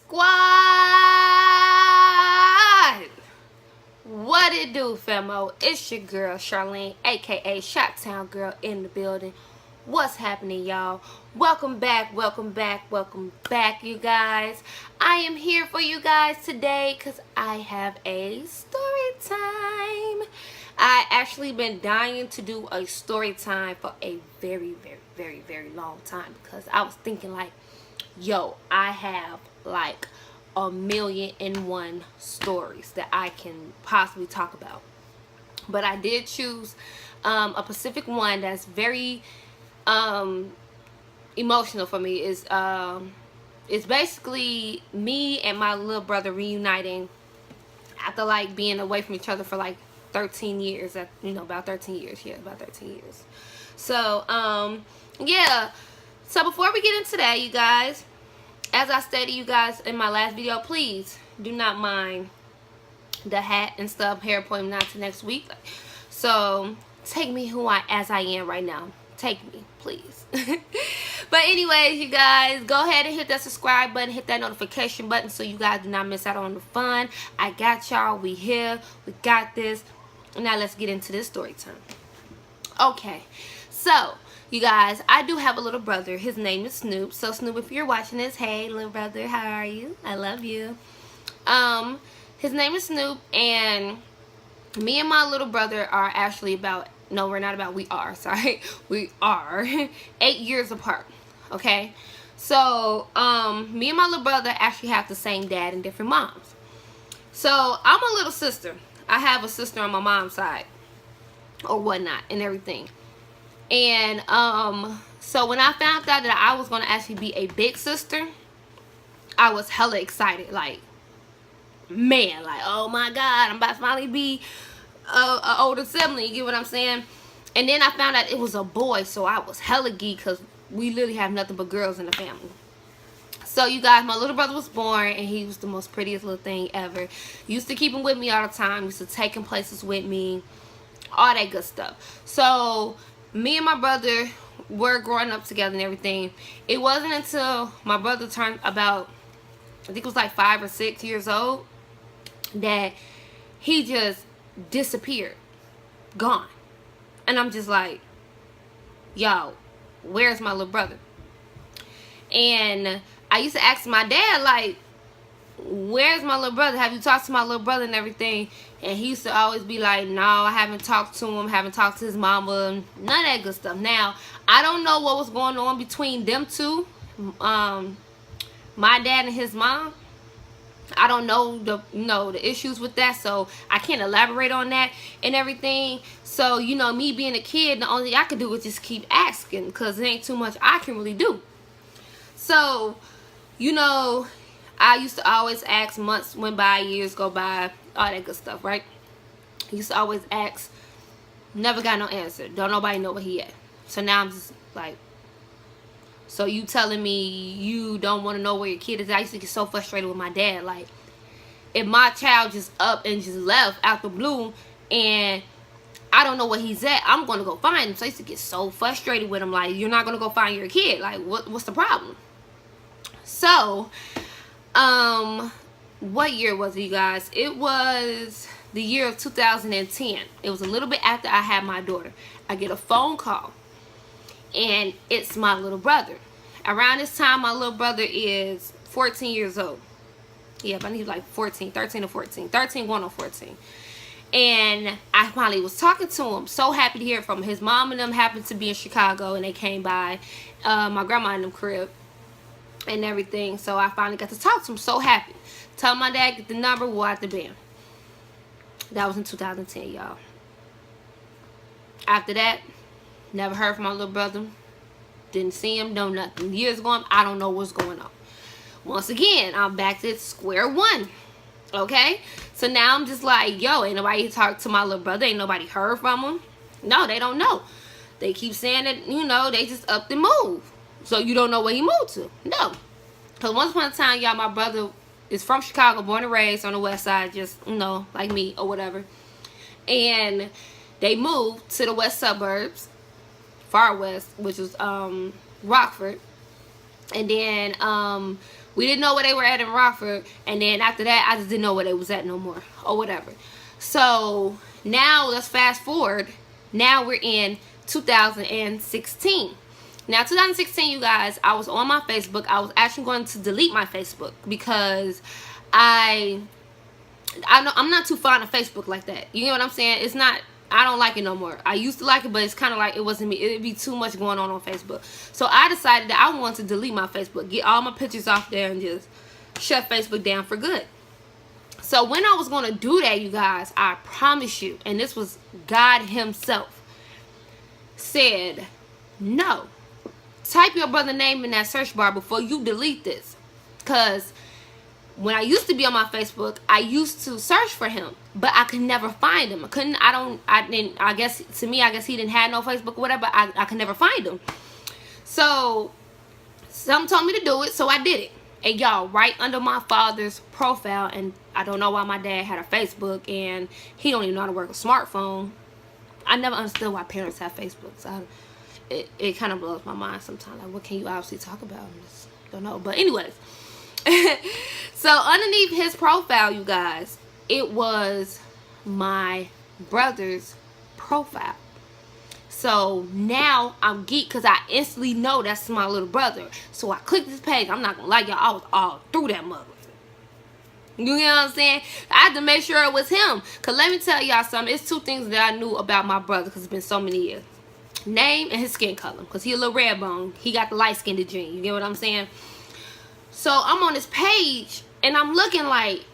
Squad! What it do, famo? It's your girl Charlene, aka Shot-Town Girl, in the building. What's happening, y'all? Welcome back, you guys. I am here for you guys today because I have a story time. I actually been dying to do a story time for a very long time because I was thinking like, yo, I have like 1,000,001 stories that I can possibly talk about. But I did choose a specific one that's very emotional for me. It's basically me and my little brother reuniting after like being away from each other for like 13 years. About 13 years. Yeah, about 13 years. So yeah. So before we get into that, you guys, as I stated you guys in my last video, please do not mind the hat and stuff, hair appointment not to next week. So take me as I am right now. Take me, please. But anyways, you guys, go ahead and hit that subscribe button, hit that notification button so you guys do not miss out on the fun. I got y'all. We here. We got this. Now let's get into this story time. Okay, so you guys, I do have a little brother. His name is Snoop. So Snoop, if you're watching this, hey little brother, how are you? I love you. His name is Snoop, and me and my little brother are actually we are 8 years apart. Okay, so me and my little brother actually have the same dad and different moms. So I'm a little sister. I have a sister on my mom's side or whatnot and everything. And so when I found out that I was going to actually be a big sister, I was hella excited. Like, man, like, oh my God, I'm about to finally be a older sibling. You get what I'm saying? And then I found out it was a boy, so I was hella geek because we literally have nothing but girls in the family. So you guys, my little brother was born, and he was the most prettiest little thing ever. Used to keep him with me all the time. Used to take him places with me, all that good stuff. So me and my brother were growing up together and everything. It wasn't until my brother turned about, I think it was like 5 or 6 years old, that he just disappeared, gone. And I'm just like, yo, where's my little brother? And I used to ask my dad, like, where's my little brother? Have you talked to my little brother and everything? And he used to always be like, no, I haven't talked to him, haven't talked to his mama, none of that good stuff. Now, I don't know what was going on between them two, my dad and his mom. I don't know the issues with that, so I can't elaborate on that and everything. So, me being a kid, the only thing I could do was just keep asking because there ain't too much I can really do. So, I used to always ask. Months went by, years go by, all that good stuff, right? I used to always ask, never got no answer. Don't nobody know where he at. So now I'm just like, so you telling me you don't want to know where your kid is? I used to get so frustrated with my dad. Like, if my child just up and just left out the blue and I don't know where he's at, I'm going to go find him. So I used to get so frustrated with him. Like, you're not going to go find your kid. Like, what's the problem? So, what year was it, you guys? It was the year of 2010. It was a little bit after I had my daughter. I get a phone call, and it's my little brother. Around this time, my little brother is 14 years old. Yeah, I think he was like 13 or 14. 13 going on 14. And I finally was talking to him. So happy to hear from him. His mom and them happened to be in Chicago, and they came by my grandma and them crib and everything. So I finally got to talk to him. So happy. Tell my dad, get the number, we'll out the band. That was in 2010, y'all. After that, never heard from my little brother. Didn't see him, no nothing. Years going, I don't know what's going on. Once again, I'm back to square one. Okay? So now I'm just like, yo, ain't nobody talked to my little brother. Ain't nobody heard from him. No, they don't know. They keep saying that, they just up and move. So you don't know where he moved to. No. Because once upon a time, y'all, my brother is from Chicago, born and raised on the west side, just, like me or whatever. And they moved to the west suburbs, far west, which is Rockford. And then We didn't know where they were at in Rockford. And then after that, I just didn't know where they was at no more. Or whatever. So, now let's fast forward. Now we're in 2016. Now, 2016, you guys, I was on my Facebook. I was actually going to delete my Facebook because I'm not too fond of Facebook like that. You know what I'm saying? It's not, I don't like it no more. I used to like it, but it's kind of like it wasn't me. It'd be too much going on Facebook. So I decided that I wanted to delete my Facebook, get all my pictures off there, and just shut Facebook down for good. So when I was going to do that, you guys, I promise you, and this was God himself, said, no. Type your brother's name in that search bar before you delete this. Because when I used to be on my Facebook, I used to search for him, but I could never find him. I guess he didn't have no Facebook or whatever. I could never find him. So something told me to do it, so I did it. And y'all, right under my father's profile, and I don't know why my dad had a Facebook, and he don't even know how to work a smartphone. I never understood why parents have Facebook. So it kind of blows my mind sometimes. Like, what can you obviously talk about? I just don't know. But anyways, so underneath his profile, you guys, it was my brother's profile. So now I'm geeked because I instantly know that's my little brother. So I clicked this page. I'm not gonna lie, y'all, I was all through that mother. You know what I'm saying? I had to make sure it was him. Because let me tell y'all something. It's two things that I knew about my brother because it's been so many years. Name and his skin color. Because he a little red bone. He got the light-skinned gene. You get what I'm saying? So I'm on this page and I'm looking like,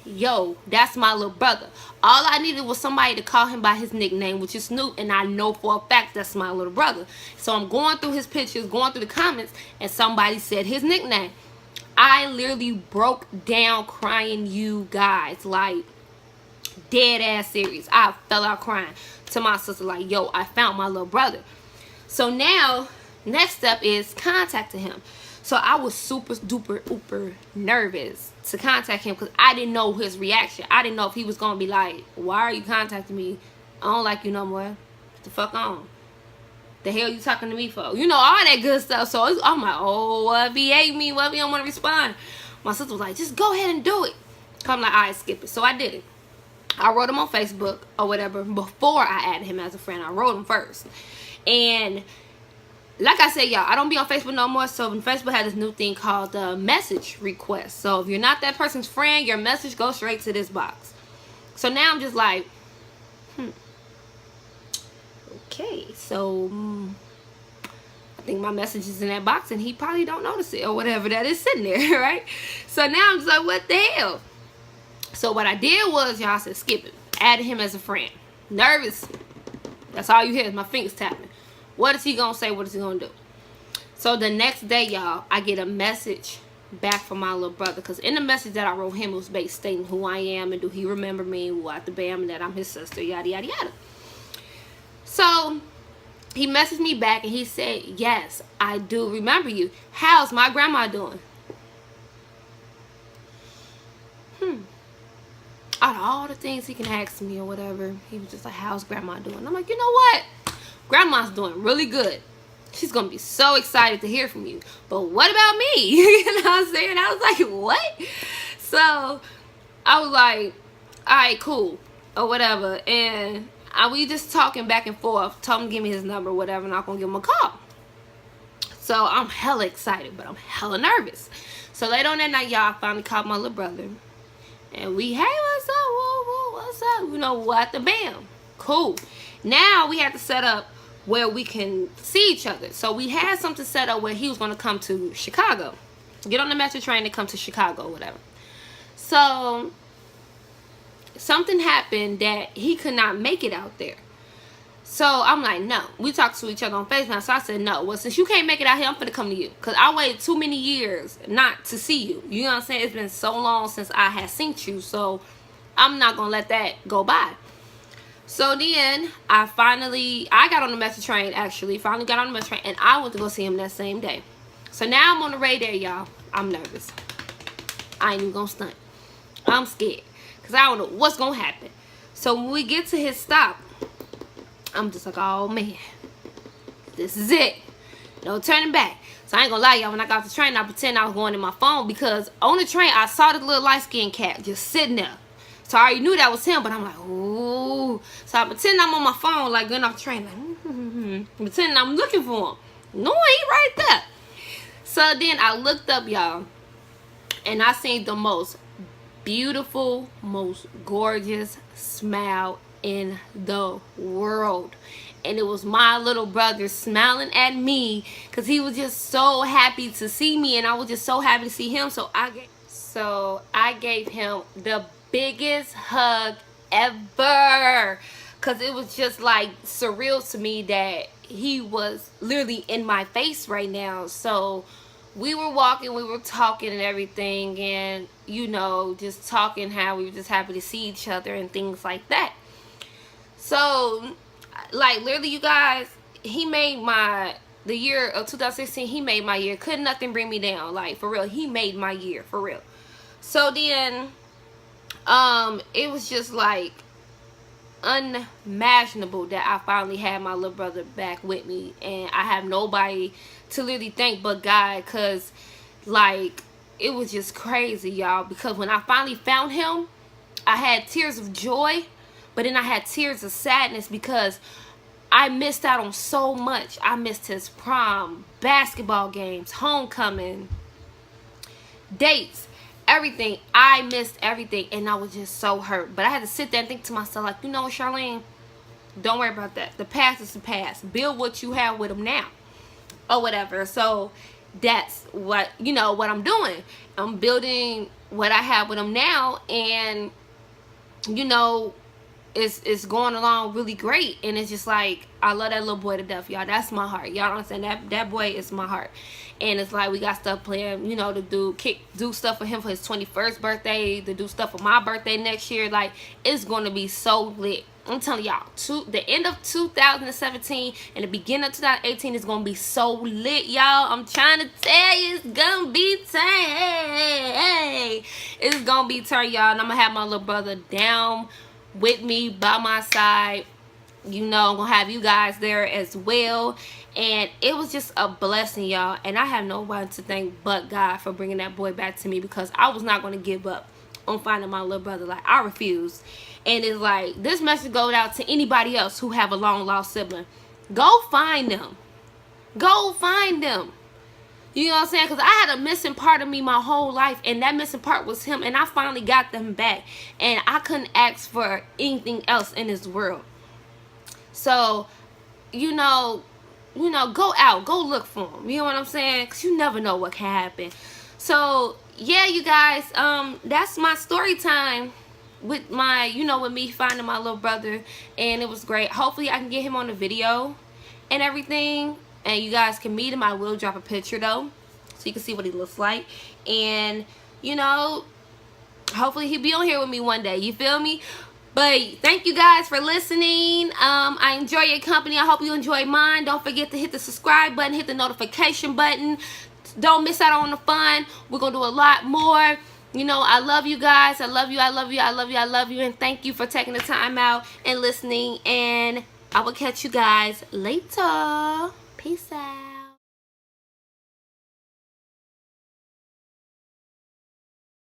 yo, that's my little brother. All I needed was somebody to call him by his nickname, which is Snoop, and I know for a fact that's my little brother. So I'm going through his pictures, going through the comments, and somebody said his nickname. I literally broke down crying, you guys, like dead ass serious. I fell out crying to my sister like, yo, I found my little brother. So now, next step is contacting him. So I was super duper uber nervous to contact him because I didn't know his reaction. I didn't know if he was going to be like, why are you contacting me? I don't like you no more. What the fuck on? The hell you talking to me for? You know, all that good stuff. So I'm like, oh, what if he hate me? What if he don't want to respond? My sister was like, just go ahead and do it. I'm like, all right, skip it. So I did it. I wrote him on Facebook or whatever before I added him as a friend. I wrote him first. And like I said, y'all, I don't be on Facebook no more. So Facebook has this new thing called the message request. So if you're not that person's friend, your message goes straight to this box. So now I'm just like, okay, so I think my message is in that box and he probably don't notice it or whatever that is sitting there, right? So now I'm just like, what the hell? So what I did was, y'all, I said skip it. Added him as a friend. Nervous. That's all you hear is my fingers tapping. What is he gonna say? What is he gonna do? So the next day, y'all, I get a message back from my little brother. Because in the message that I wrote him, it was based stating who I am and do he remember me, what the bam, and that I'm his sister, yada, yada, yada. So he messaged me back and he said, yes, I do remember you. How's my grandma doing? Out of all the things he can ask me or whatever, he was just like, how's grandma doing? I'm like, you know what? Grandma's doing really good. She's going to be so excited to hear from you. But what about me? You know what I'm saying? I was like, what? So I was like, all right, cool. Or whatever. And we just talking back and forth. Told him to give me his number or whatever. And I'm going to give him a call. So I'm hella excited, but I'm hella nervous. So later on that night, y'all, I finally called my little brother. And we, hey, what's up? Whoa, whoa, what's up? You know what? The bam. Cool. Now we have to set up where we can see each other. So we had something set up where he was going to come to Chicago. Get on the metro train and come to Chicago or whatever. So something happened that he could not make it out there. So I'm like, no. We talked to each other on FaceTime. So I said, no. Well, since you can't make it out here, I'm going to come to you. Because I waited too many years not to see you. You know what I'm saying? It's been so long since I had seen you. So I'm not going to let that go by. So then I got on the metro train, actually. Finally got on the metro train. And I went to go see him that same day. So now I'm on the radar, y'all. I'm nervous. I ain't even going to stunt. I'm scared. Because I don't know what's going to happen. So when we get to his stop, I'm just like, oh man, this is it. No turning back. So I ain't gonna lie, y'all. When I got off the train, I pretend I was going in my phone because on the train I saw this little light skinned cat just sitting there. So I already knew that was him, but I'm like, ooh. So I pretend I'm on my phone, like getting off the train, like, pretending I'm looking for him. No, he right there. So then I looked up, y'all, and I seen the most beautiful, most gorgeous smile in the world. And it was my little brother smiling at me because he was just so happy to see me, and I was just so happy to see him. So I gave him the biggest hug ever because it was just like surreal to me that he was literally in my face right now. So we were walking, we were talking and everything, and you know, just talking how we were just happy to see each other and things like that. So like literally, you guys, he made the year of 2016, he made my year. Couldn't nothing bring me down. Like for real, he made my year for real. So then it was just like unimaginable that I finally had my little brother back with me, and I have nobody to literally thank but God, because like it was just crazy, y'all, because when I finally found him, I had tears of joy, but then I had tears of sadness because I missed out on so much. I missed his prom, basketball games, homecoming, dates, everything. I missed everything, and I was just so hurt. But I had to sit there and think to myself, like, you know what, Charlene, don't worry about that. The past is the past. Build what you have with him now, or whatever. So that's what, you know, what I'm doing. I'm building what I have with him now, and you know, it's going along really great. And it's just like, I love that little boy to death, y'all. That's my heart. Y'all understand? That boy is my heart. And it's like we got stuff planned, you know, to do stuff for him for his 21st birthday, to do stuff for my birthday next year. Like, it's going to be so lit. I'm telling y'all, the end of 2017 and the beginning of 2018 is going to be so lit, y'all. I'm trying to tell you, it's going to be turned. It's going to be turned, y'all. And I'm going to have my little brother down with me, by my side. You know, I'm going to have you guys there as well. And it was just a blessing, y'all. And I have no one to thank but God for bringing that boy back to me, because I was not going to give up on finding my little brother. Like, I refused. And it's like, this message goes out to anybody else who have a long lost sibling. Go find them. Go find them. You know what I'm saying? Because I had a missing part of me my whole life, and that missing part was him, and I finally got them back. And I couldn't ask for anything else in this world. So, you know, go out, go look for them. You know what I'm saying? Because you never know what can happen. So, yeah, you guys, that's my story time with my, you know, with me finding my little brother, and it was great. Hopefully I can get him on the video and everything, and you guys can meet him. I will drop a picture though, so you can see what he looks like. And you know, hopefully he'll be on here with me one day, you feel me? But thank you guys for listening. I enjoy your company. I hope you enjoy mine. Don't forget to hit the subscribe button, hit the notification button. Don't miss out on the fun. We're gonna do a lot more. You know, I love you guys. I love you. I love you. I love you. I love you. And thank you for taking the time out and listening. And I will catch you guys later. Peace out.